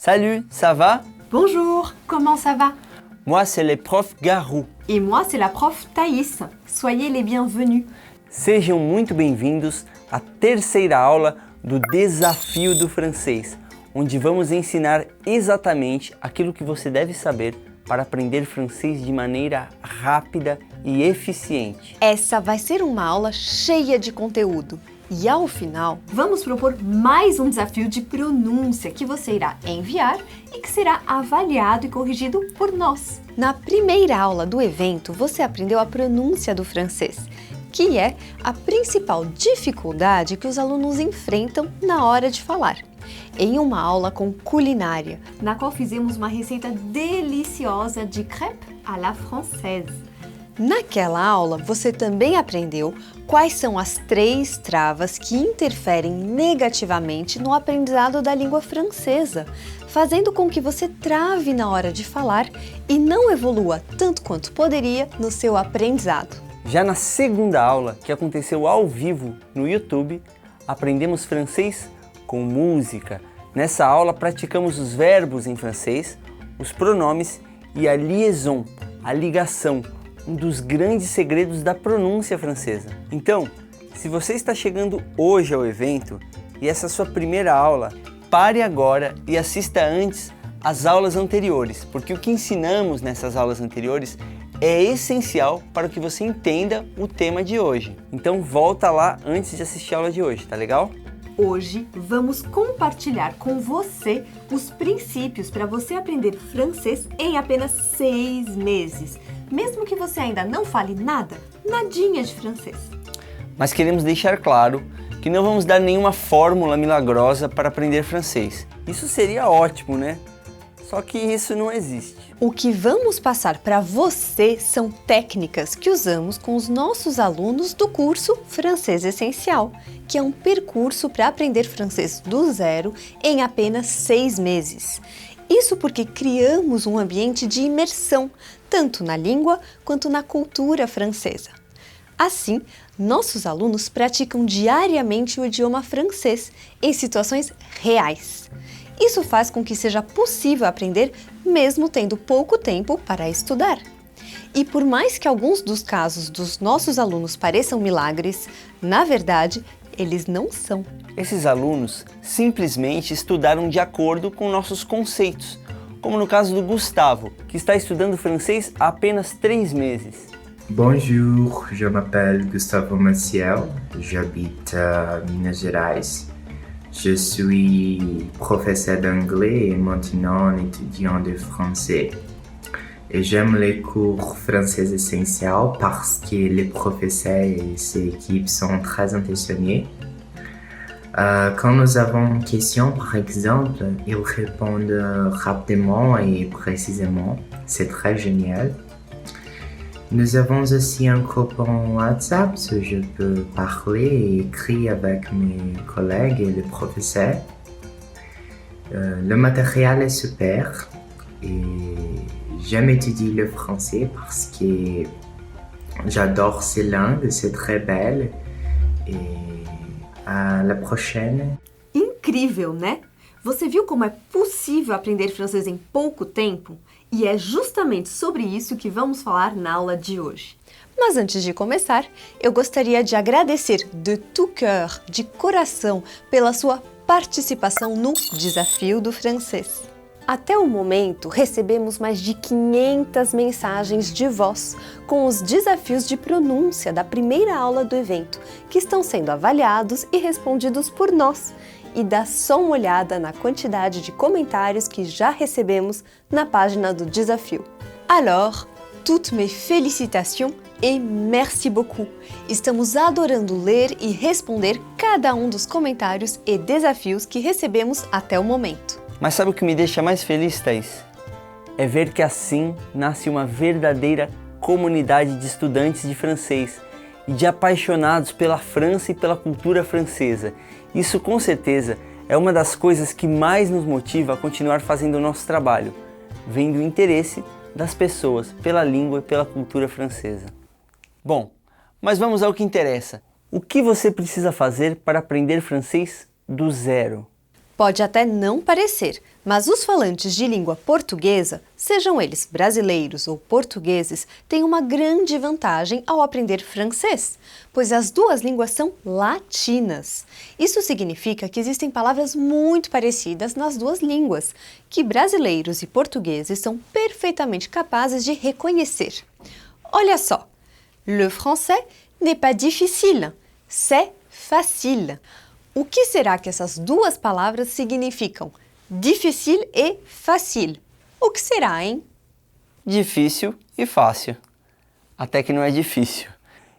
Salut, ça va? Bonjour, comment ça va? Moi, c'est le prof Garou. Et moi, c'est la prof Thaïs. Soyez les bienvenus. Sejam muito bem-vindos à terceira aula do Desafio do Francês, onde vamos ensinar exatamente aquilo que você deve saber para aprender francês de maneira rápida e eficiente. Essa vai ser uma aula cheia de conteúdo. E ao final, Vamos propor mais um desafio de pronúncia que você irá enviar e que será avaliado e corrigido por nós. na primeira aula do evento, você aprendeu a pronúncia do francês, que é a principal dificuldade que os alunos enfrentam na hora de falar. Em uma aula com culinária, Na qual fizemos uma receita deliciosa de crêpe à la française. naquela aula você também aprendeu quais são as 3 travas que interferem negativamente no aprendizado da língua francesa, fazendo com que você trave na hora de falar e não evolua tanto quanto poderia no seu aprendizado. Já na segunda aula, que aconteceu ao vivo no YouTube, aprendemos francês com música. Nessa aula praticamos os verbos em francês, os pronomes e a liaison, a ligação, um dos grandes segredos da pronúncia francesa. Então, se você está chegando hoje ao evento e essa é a sua primeira aula, pare agora e assista antes às aulas anteriores, porque o que ensinamos nessas aulas anteriores é essencial para que você entenda o tema de hoje. Então volta lá antes de assistir a aula de hoje, tá legal? Hoje vamos compartilhar com você os princípios para você aprender francês em apenas 6 meses. Mesmo que você ainda não fale nada, nadinha de francês. Mas queremos deixar claro que não vamos dar nenhuma fórmula milagrosa para aprender francês. Isso seria ótimo, né? Só que isso não existe. O que vamos passar para você são técnicas que usamos com os nossos alunos do curso Francês Essencial, que é um percurso para aprender francês do zero em apenas 6 meses. Isso porque criamos um ambiente de imersão, tanto na língua quanto na cultura francesa. Assim, nossos alunos praticam diariamente o idioma francês em situações reais. Isso faz com que seja possível aprender mesmo tendo pouco tempo para estudar. E por mais que alguns dos casos dos nossos alunos pareçam milagres, na verdade, eles não são. Esses alunos simplesmente estudaram de acordo com nossos conceitos, como no caso do Gustavo, que está estudando francês há apenas 3 meses. Bonjour, je m'appelle Gustavo Maciel, j'habite à Minas Gerais. Je suis professeur d'anglais et maintenant étudiant de français. Et j'aime les cours français essentiels parce que les professeurs et ses équipes sont très intentionnés. Quand nous avons une question, par exemple, ils répondent rapidement et précisément. C'est très génial. Nous avons aussi un groupe en WhatsApp où je peux parler et écrire avec mes collègues et les professeurs. Le matériel est super et j'aime étudier le français parce que j'adore ces langues, c'est très belle. Et à la prochaine. Incrível, né? Você viu como é possível aprender francês em pouco tempo? E é justamente sobre isso que vamos falar na aula de hoje. Mas antes de começar, eu gostaria de agradecer de tout cœur, de coração, pela sua participação no Desafio do Francês. Até o momento, recebemos mais de 500 mensagens de voz com os desafios de pronúncia da primeira aula do evento, que estão sendo avaliados e respondidos por nós. E dá só uma olhada na quantidade de comentários que já recebemos na página do desafio. Alors, toutes mes félicitations et merci beaucoup! Estamos adorando ler e responder cada um dos comentários e desafios que recebemos até o momento. Mas sabe o que me deixa mais feliz, Thaís? É ver que assim nasce uma verdadeira comunidade de estudantes de francês e de apaixonados pela França e pela cultura francesa. Isso com certeza é uma das coisas que mais nos motiva a continuar fazendo o nosso trabalho, vendo o interesse das pessoas pela língua e pela cultura francesa. Bom, mas vamos ao que interessa. O que você precisa fazer para aprender francês do zero? Pode até não parecer, mas os falantes de língua portuguesa, sejam eles brasileiros ou portugueses, têm uma grande vantagem ao aprender francês, pois as duas línguas são latinas. Isso significa que existem palavras muito parecidas nas duas línguas, que brasileiros e portugueses são perfeitamente capazes de reconhecer. Olha só, le français n'est pas difficile, c'est facile. O que será que essas duas palavras significam? Difficile e facile. O que será, hein? Difícil e fácil. Até que não é difícil.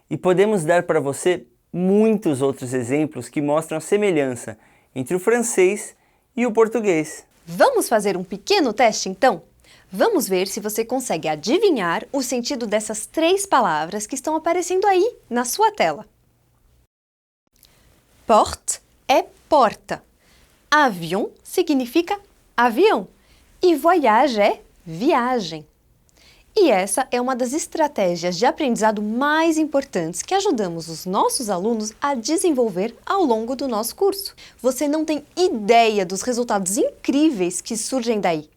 E podemos dar para você muitos outros exemplos que mostram a semelhança entre o francês e o português. Vamos fazer um pequeno teste, então? Vamos ver se você consegue adivinhar o sentido dessas três palavras que estão aparecendo aí na sua tela. Porte é porta. Avion significa avião. E voyage é viagem. E essa é uma das estratégias de aprendizado mais importantes que ajudamos os nossos alunos a desenvolver ao longo do nosso curso. Você não tem ideia dos resultados incríveis que surgem daí.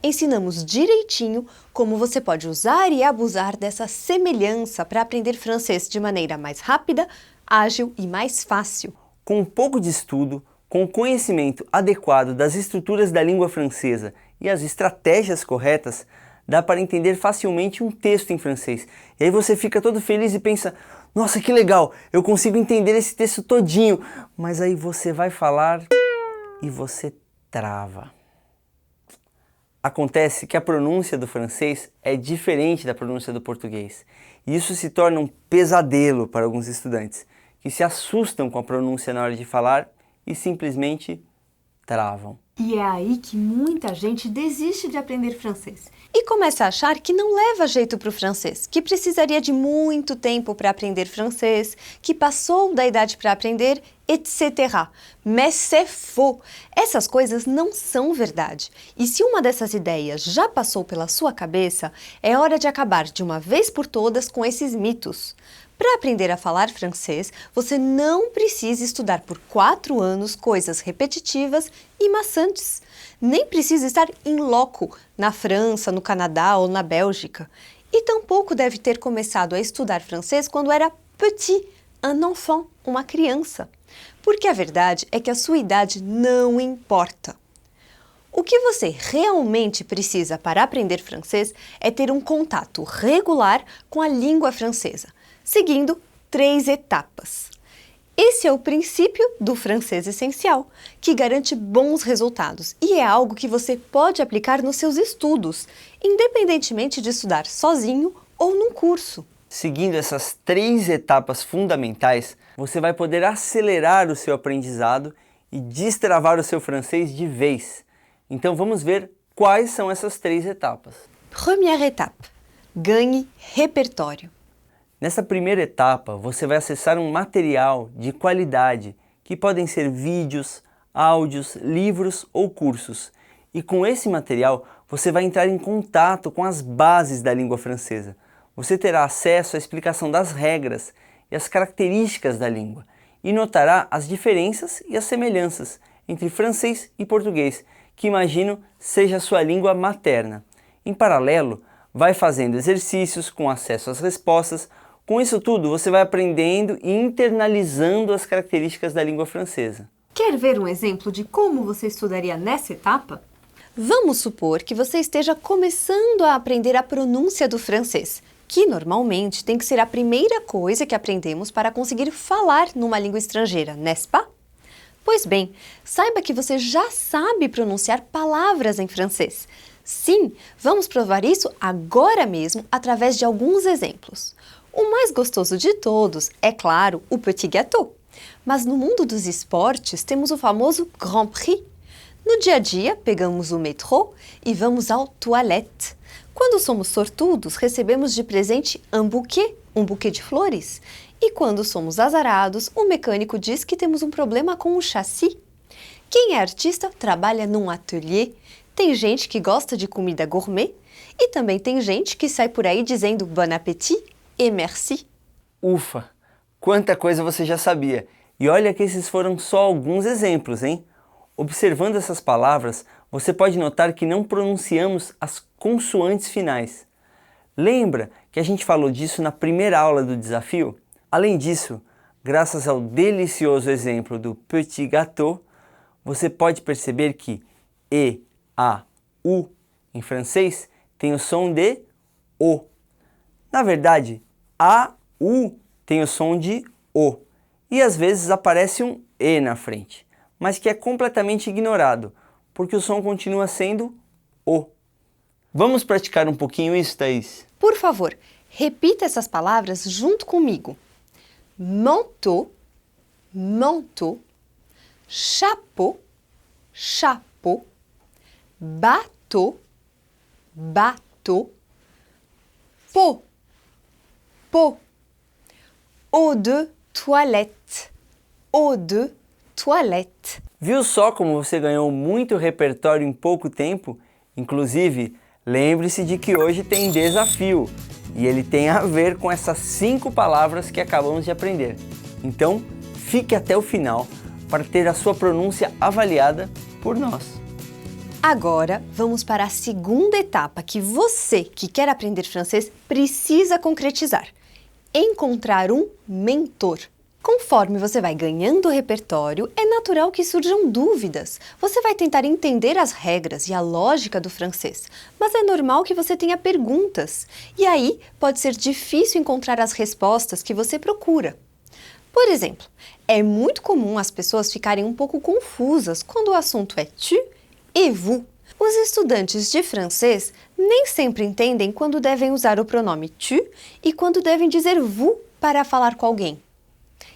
Ensinamos direitinho como você pode usar e abusar dessa semelhança para aprender francês de maneira mais rápida, ágil e mais fácil. Com um pouco de estudo, com o conhecimento adequado das estruturas da língua francesa e as estratégias corretas, dá para entender facilmente um texto em francês. E aí você fica todo feliz e pensa, nossa, que legal, eu consigo entender esse texto todinho. Mas aí você vai falar e você trava. Acontece que a pronúncia do francês é diferente da pronúncia do português. E isso se torna um pesadelo para alguns estudantes, que se assustam com a pronúncia na hora de falar e simplesmente travam. E é aí que muita gente desiste de aprender francês. E começa a achar que não leva jeito para o francês, que precisaria de muito tempo para aprender francês, que passou da idade para aprender, etc. Mais c'est faux! Essas coisas não são verdade. E se uma dessas ideias já passou pela sua cabeça, é hora de acabar de uma vez por todas com esses mitos. Para aprender a falar francês, você não precisa estudar por 4 anos coisas repetitivas e maçantes. Nem precisa estar in loco, na França, no Canadá ou na Bélgica. E tampouco deve ter começado a estudar francês quando era petit, un enfant, uma criança. Porque a verdade é que a sua idade não importa. O que você realmente precisa para aprender francês é ter um contato regular com a língua francesa, seguindo 3 etapas. Esse é o princípio do francês essencial, que garante bons resultados e é algo que você pode aplicar nos seus estudos, independentemente de estudar sozinho ou num curso. Seguindo essas 3 etapas fundamentais, você vai poder acelerar o seu aprendizado e destravar o seu francês de vez. Então vamos ver quais são essas 3 etapas. Première étape: ganhe repertório. Nessa primeira etapa, você vai acessar um material de qualidade, que podem ser vídeos, áudios, livros ou cursos. E com esse material, você vai entrar em contato com as bases da língua francesa. Você terá acesso à explicação das regras e as características da língua, e notará as diferenças e as semelhanças entre francês e português, que imagino seja a sua língua materna. Em paralelo, vai fazendo exercícios com acesso às respostas. Com isso tudo, você vai aprendendo e internalizando as características da língua francesa. Quer ver um exemplo de como você estudaria nessa etapa? Vamos supor que você esteja começando a aprender a pronúncia do francês, que normalmente tem que ser a primeira coisa que aprendemos para conseguir falar numa língua estrangeira, n'est-ce pas? Pois bem, saiba que você já sabe pronunciar palavras em francês. Sim, vamos provar isso agora mesmo através de alguns exemplos. O mais gostoso de todos é, claro, o petit gâteau. Mas no mundo dos esportes temos o famoso Grand Prix. No dia a dia, pegamos o metrô e vamos ao toilette. Quando somos sortudos, recebemos de presente um buquê de flores. E quando somos azarados, o mecânico diz que temos um problema com o chassi. Quem é artista trabalha num ateliê. Tem gente que gosta de comida gourmet e também tem gente que sai por aí dizendo bon appétit e merci. Ufa! Quanta coisa você já sabia! E olha que esses foram só alguns exemplos, hein? observando essas palavras, você pode notar que não pronunciamos as consoantes finais. Lembra que a gente falou disso na primeira aula do desafio? Além disso, graças ao delicioso exemplo do petit gâteau, você pode perceber que E, A, U em francês tem o som de O. Na verdade, A, U tem o som de O. E às vezes aparece um E na frente, mas que é completamente ignorado, porque o som continua sendo O. Vamos praticar um pouquinho isso, Thaís? Por favor, repita essas palavras junto comigo. Manteau, manteau, chapeau, chapeau, bateau, bateau, pot, pot, eau de toilette, eau de toilette. Viu só como você ganhou muito repertório em pouco tempo? Inclusive, lembre-se de que hoje tem desafio e ele tem a ver com essas 5 palavras que acabamos de aprender. Então, fique até o final para ter a sua pronúncia avaliada por nós. Agora, vamos para a segunda etapa que você que quer aprender francês precisa concretizar. Encontrar um mentor. Conforme você vai ganhando repertório, é natural que surjam dúvidas. Você vai tentar entender as regras e a lógica do francês, mas é normal que você tenha perguntas. E aí, pode ser difícil encontrar as respostas que você procura. Por exemplo, é muito comum as pessoas ficarem um pouco confusas quando o assunto é tu e vous. Os estudantes de francês nem sempre entendem quando devem usar o pronome tu e quando devem dizer vous para falar com alguém.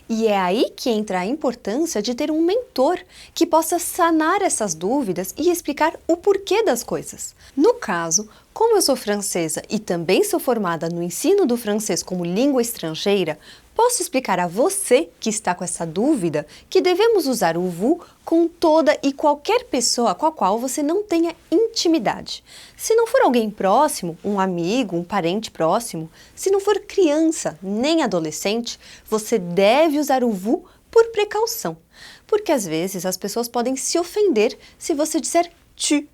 E é aí que entra a importância de ter um mentor que possa sanar essas dúvidas e explicar o porquê das coisas. No caso, como eu sou francesa e também sou formada no ensino do francês como língua estrangeira, posso explicar a você que está com essa dúvida que devemos usar o vous com toda e qualquer pessoa com a qual você não tenha intimidade. Se não for alguém próximo, um amigo, um parente próximo, se não for criança nem adolescente, você deve usar o vous por precaução, porque às vezes as pessoas podem se ofender se você disser tu.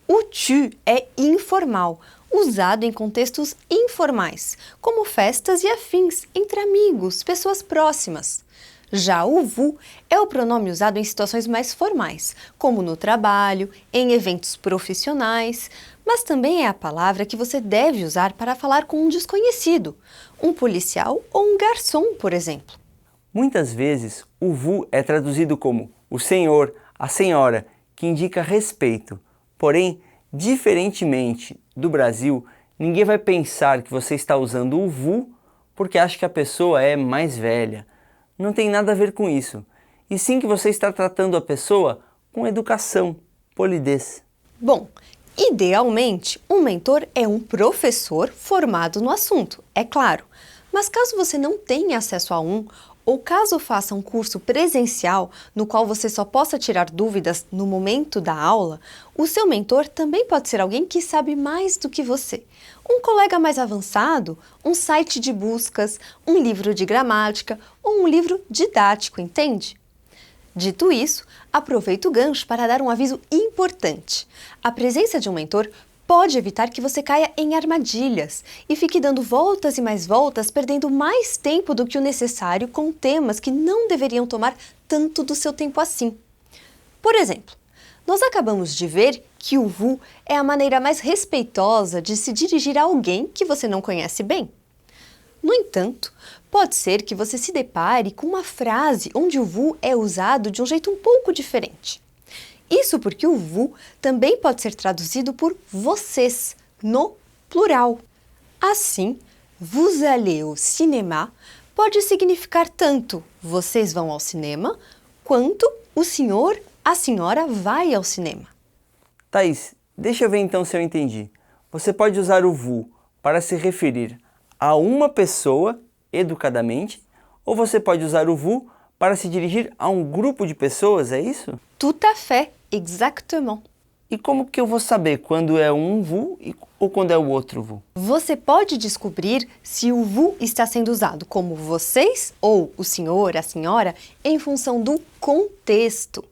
O tu é informal, usado em contextos informais, como festas e afins, entre amigos, pessoas próximas. Já o vous é o pronome usado em situações mais formais, como no trabalho, em eventos profissionais, mas também é a palavra que você deve usar para falar com um desconhecido, um policial ou um garçom, por exemplo. Muitas vezes, o vous é traduzido como o senhor, a senhora, que indica respeito. Porém, diferentemente do Brasil, ninguém vai pensar que você está usando o vous porque acha que a pessoa é mais velha. Não tem nada a ver com isso. E sim que você está tratando a pessoa com educação, polidez. Bom, idealmente, um mentor é um professor formado no assunto, é claro. Mas caso você não tenha acesso a um, ou caso faça um curso presencial no qual você só possa tirar dúvidas no momento da aula, o seu mentor também pode ser alguém que sabe mais do que você. Um colega mais avançado, um site de buscas, um livro de gramática ou um livro didático, entende? Dito isso, aproveito o gancho para dar um aviso importante. A presença de um mentor pode evitar que você caia em armadilhas e fique dando voltas e mais voltas, perdendo mais tempo do que o necessário com temas que não deveriam tomar tanto do seu tempo assim. Por exemplo, nós acabamos de ver que o vous é a maneira mais respeitosa de se dirigir a alguém que você não conhece bem. No entanto, pode ser que você se depare com uma frase onde o vous é usado de um jeito um pouco diferente. Isso porque o vous também pode ser traduzido por vocês, no plural. Assim, vous allez au cinéma pode significar tanto vocês vão ao cinema, quanto o senhor, a senhora vai ao cinema. Thaís, deixa eu ver então se eu entendi. Você pode usar o vous para se referir a uma pessoa, educadamente, ou você pode usar o vous para se dirigir a um grupo de pessoas, é isso? Tout à fait, exactement. E como que eu vou saber quando é um vous ou quando é o outro vous? Você pode descobrir se o vous está sendo usado como vocês ou o senhor, a senhora, em função do contexto.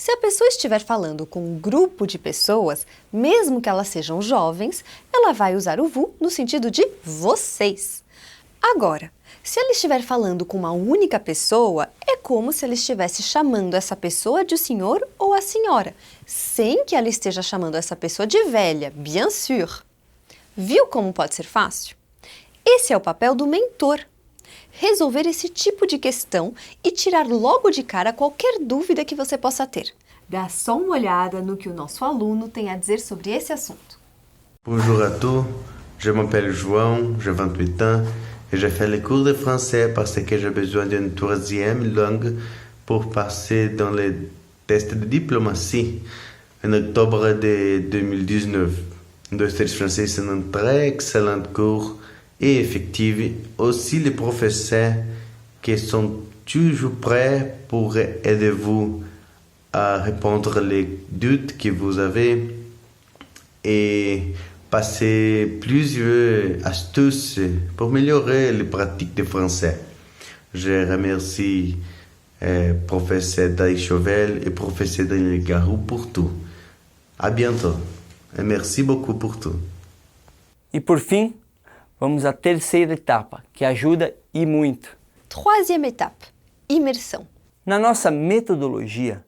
Se a pessoa estiver falando com um grupo de pessoas, mesmo que elas sejam jovens, ela vai usar o vous no sentido de vocês. Agora, se ela estiver falando com uma única pessoa, é como se ela estivesse chamando essa pessoa de senhor ou a senhora, sem que ela esteja chamando essa pessoa de velha, bien sûr. Viu como pode ser fácil? Esse é o papel do mentor. Resolver esse tipo de questão e tirar logo de cara qualquer dúvida que você possa ter. Dá só uma olhada no que o nosso aluno tem a dizer sobre esse assunto. Bonjour à tous, je m'appelle João, j'ai 28 ans et je fais les cours de français parce que j'ai besoin d'une troisième langue pour passer dans les tests de diplomatie en octobre de 2019. Dois français, c'est un très excellent cours et effectif. Aussi les professeurs qui sont toujours prêts pour aider vous à répondre les doutes que vous avez et passer plusieurs astuces pour améliorer les pratiques de français. Je remercie professeur Daï Chauvel et professeur Daniel Garou pour tout. À bientôt et merci beaucoup pour tout. E por fim, vamos à terceira etapa, que ajuda e muito. Troisième étape, imersão. Na nossa metodologia,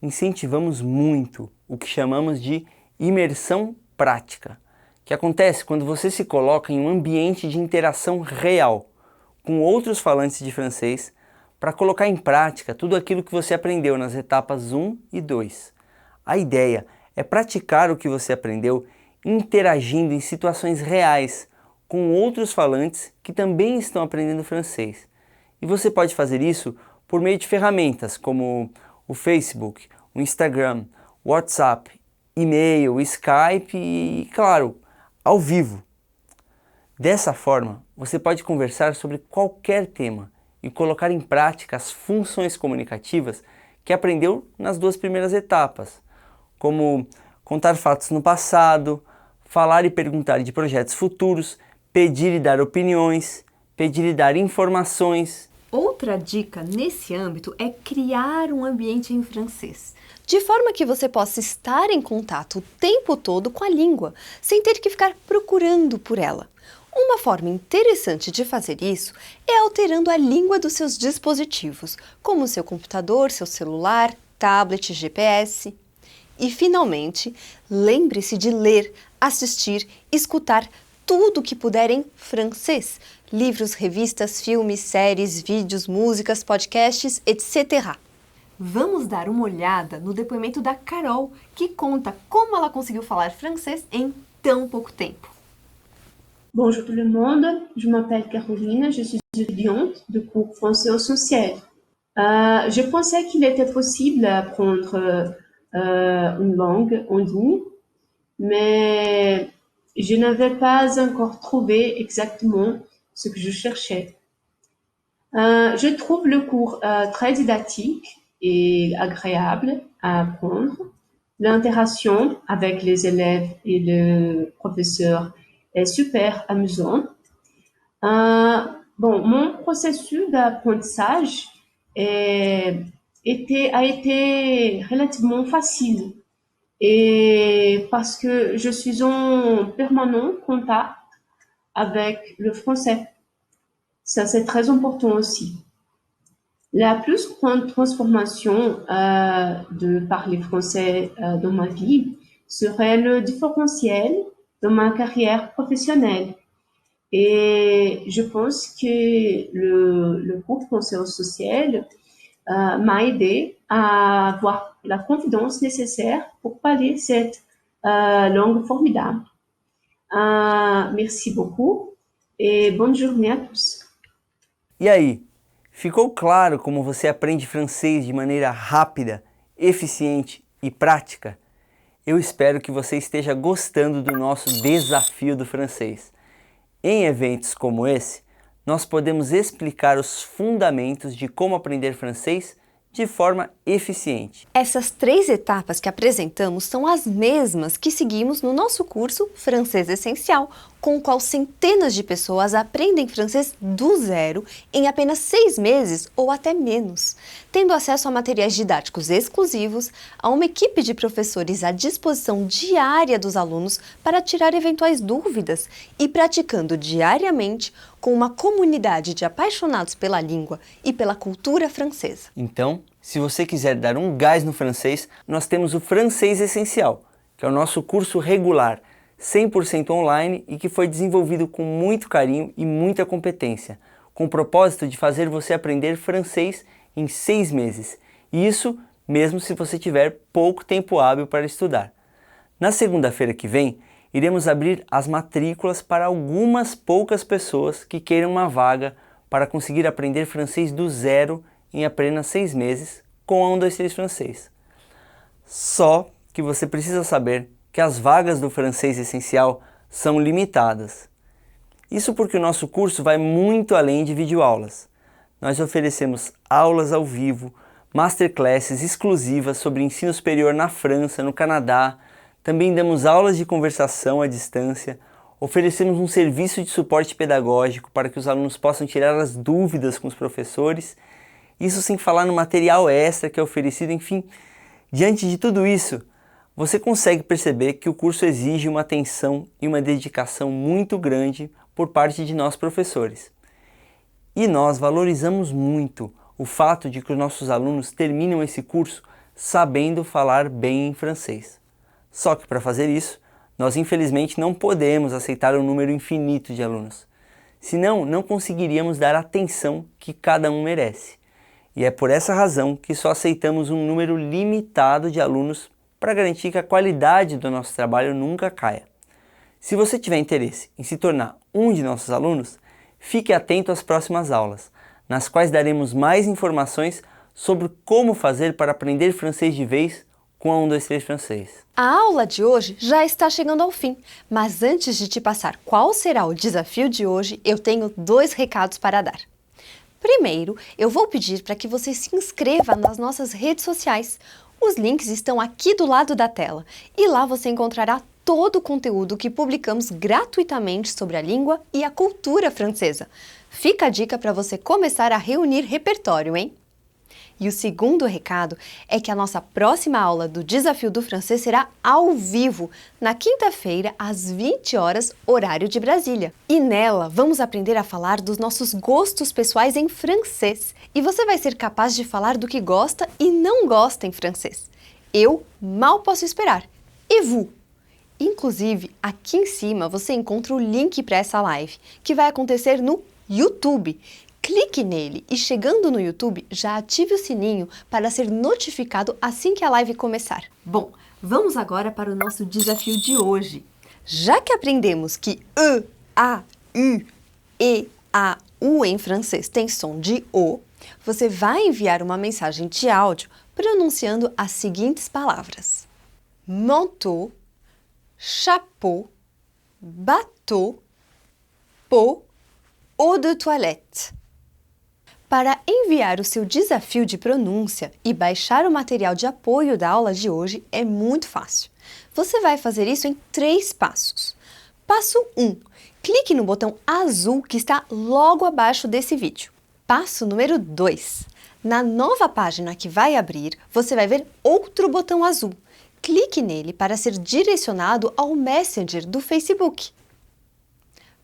incentivamos muito o que chamamos de imersão prática, que acontece quando você se coloca em um ambiente de interação real com outros falantes de francês para colocar em prática tudo aquilo que você aprendeu nas etapas 1 e 2. A ideia é praticar o que você aprendeu interagindo em situações reais com outros falantes que também estão aprendendo francês. E você pode fazer isso por meio de ferramentas como o Facebook, o Instagram, o WhatsApp, e-mail, Skype e, claro, ao vivo. Dessa forma, você pode conversar sobre qualquer tema e colocar em prática as funções comunicativas que aprendeu nas 2 primeiras etapas, como contar fatos no passado, falar e perguntar de projetos futuros, pedir e dar opiniões, pedir e dar informações. Outra dica nesse âmbito é criar um ambiente em francês, de forma que você possa estar em contato o tempo todo com a língua, sem ter que ficar procurando por ela. Uma forma interessante de fazer isso é alterando a língua dos seus dispositivos, como seu computador, seu celular, tablet, GPS. E, finalmente, lembre-se de ler, assistir, escutar tudo o que puder em francês. Livros, revistas, filmes, séries, vídeos, músicas, podcasts, etc. Vamos dar uma olhada no depoimento da Carol, que conta como ela conseguiu falar francês em tão pouco tempo. Bonjour tout le monde, je m'appelle Caroline, je suis étudiante de cours français essentiel. Je pensais qu'il était possible d'apprendre une langue en ligne, mais je n'avais pas encore trouvé exactement ce que je cherchais. Je trouve le cours très didactique et agréable à apprendre. L'interaction avec les élèves et le professeur est super amusant. Mon processus d'apprentissage a été relativement facile et parce que je suis en permanent contact avec le français. Ça, c'est très important aussi. La plus grande transformation de parler français dans ma vie serait le différentiel dans ma carrière professionnelle. Et je pense que le cours français social m'a aidé à avoir la confiance nécessaire pour parler cette langue formidable. Merci beaucoup et bonne journée à tous. E aí, ficou claro como você aprende francês de maneira rápida, eficiente e prática? Eu espero que você esteja gostando do nosso desafio do francês. Em eventos como esse, nós podemos explicar os fundamentos de como aprender francês de forma eficiente. Essas 3 etapas que apresentamos são as mesmas que seguimos no nosso curso Francês Essencial, com o qual centenas de pessoas aprendem francês do zero em apenas 6 meses ou até menos, tendo acesso a materiais didáticos exclusivos, a uma equipe de professores à disposição diária dos alunos para tirar eventuais dúvidas e praticando diariamente com uma comunidade de apaixonados pela língua e pela cultura francesa. Então, se você quiser dar um gás no francês, nós temos o Francês Essencial, que é o nosso curso regular, 100% online e que foi desenvolvido com muito carinho e muita competência, com o propósito de fazer você aprender francês em 6 meses. E isso mesmo se você tiver pouco tempo hábil para estudar. Na segunda-feira que vem, iremos abrir as matrículas para algumas poucas pessoas que queiram uma vaga para conseguir aprender francês do zero em apenas 6 meses com a 1, 2, 3 francês. Só que você precisa saber que as vagas do Francês Essencial são limitadas. Isso porque o nosso curso vai muito além de videoaulas. Nós oferecemos aulas ao vivo, masterclasses exclusivas sobre ensino superior na França, no Canadá. Também damos aulas de conversação à distância, oferecemos um serviço de suporte pedagógico para que os alunos possam tirar as dúvidas com os professores, isso sem falar no material extra que é oferecido, enfim. Diante de tudo isso, você consegue perceber que o curso exige uma atenção e uma dedicação muito grande por parte de nós professores. E nós valorizamos muito o fato de que os nossos alunos terminam esse curso sabendo falar bem em francês. Só que para fazer isso, nós infelizmente não podemos aceitar um número infinito de alunos. Senão, não conseguiríamos dar a atenção que cada um merece. E é por essa razão que só aceitamos um número limitado de alunos para garantir que a qualidade do nosso trabalho nunca caia. Se você tiver interesse em se tornar um de nossos alunos, fique atento às próximas aulas, nas quais daremos mais informações sobre como fazer para aprender francês de vez com a 1, 2, 3 francês. A aula de hoje já está chegando ao fim, mas antes de te passar qual será o desafio de hoje, eu tenho 2 recados para dar. Primeiro, eu vou pedir para que você se inscreva nas nossas redes sociais. Os links estão aqui do lado da tela e lá você encontrará todo o conteúdo que publicamos gratuitamente sobre a língua e a cultura francesa. Fica a dica para você começar a reunir repertório, hein? E o segundo recado é que a nossa próxima aula do Desafio do Francês será ao vivo, na quinta-feira, às 20 horas, horário de Brasília. E nela, vamos aprender a falar dos nossos gostos pessoais em francês. E você vai ser capaz de falar do que gosta e não gosta em francês. Eu mal posso esperar. E vous? Inclusive, aqui em cima você encontra o link para essa live, que vai acontecer no YouTube. Clique nele e chegando no YouTube, já ative o sininho para ser notificado assim que a live começar. Bom, vamos agora para o nosso desafio de hoje. Já que aprendemos que E, A, U, E, A, U em francês tem som de O, você vai enviar uma mensagem de áudio pronunciando as seguintes palavras: manteau, chapeau, bateau, pot, eau de toilette. Para enviar o seu desafio de pronúncia e baixar o material de apoio da aula de hoje é muito fácil. Você vai fazer isso em 3 passos. Passo 1. Clique no botão azul que está logo abaixo desse vídeo. Passo número 2. Na nova página que vai abrir, você vai ver outro botão azul. Clique nele para ser direcionado ao Messenger do Facebook.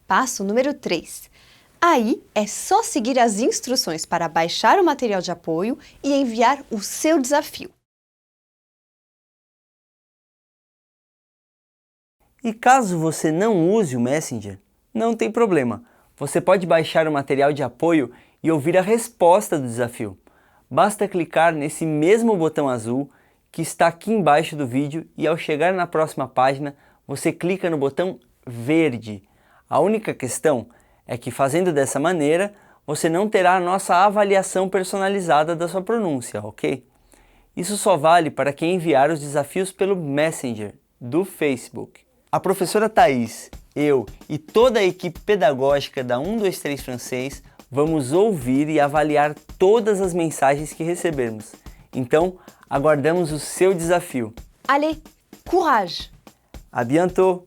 Passo número 3. Aí é só seguir as instruções para baixar o material de apoio e enviar o seu desafio. E caso você não use o Messenger, não tem problema. Você pode baixar o material de apoio e ouvir a resposta do desafio. Basta clicar nesse mesmo botão azul que está aqui embaixo do vídeo e ao chegar na próxima página, você clica no botão verde. A única questão é que fazendo dessa maneira, você não terá a nossa avaliação personalizada da sua pronúncia, ok? Isso só vale para quem enviar os desafios pelo Messenger do Facebook. A professora Thaís, eu e toda a equipe pedagógica da 1, 2, 3 Francês Vamos ouvir e avaliar todas as mensagens que recebermos. Então, aguardamos o seu desafio. Allez, courage! À bientôt!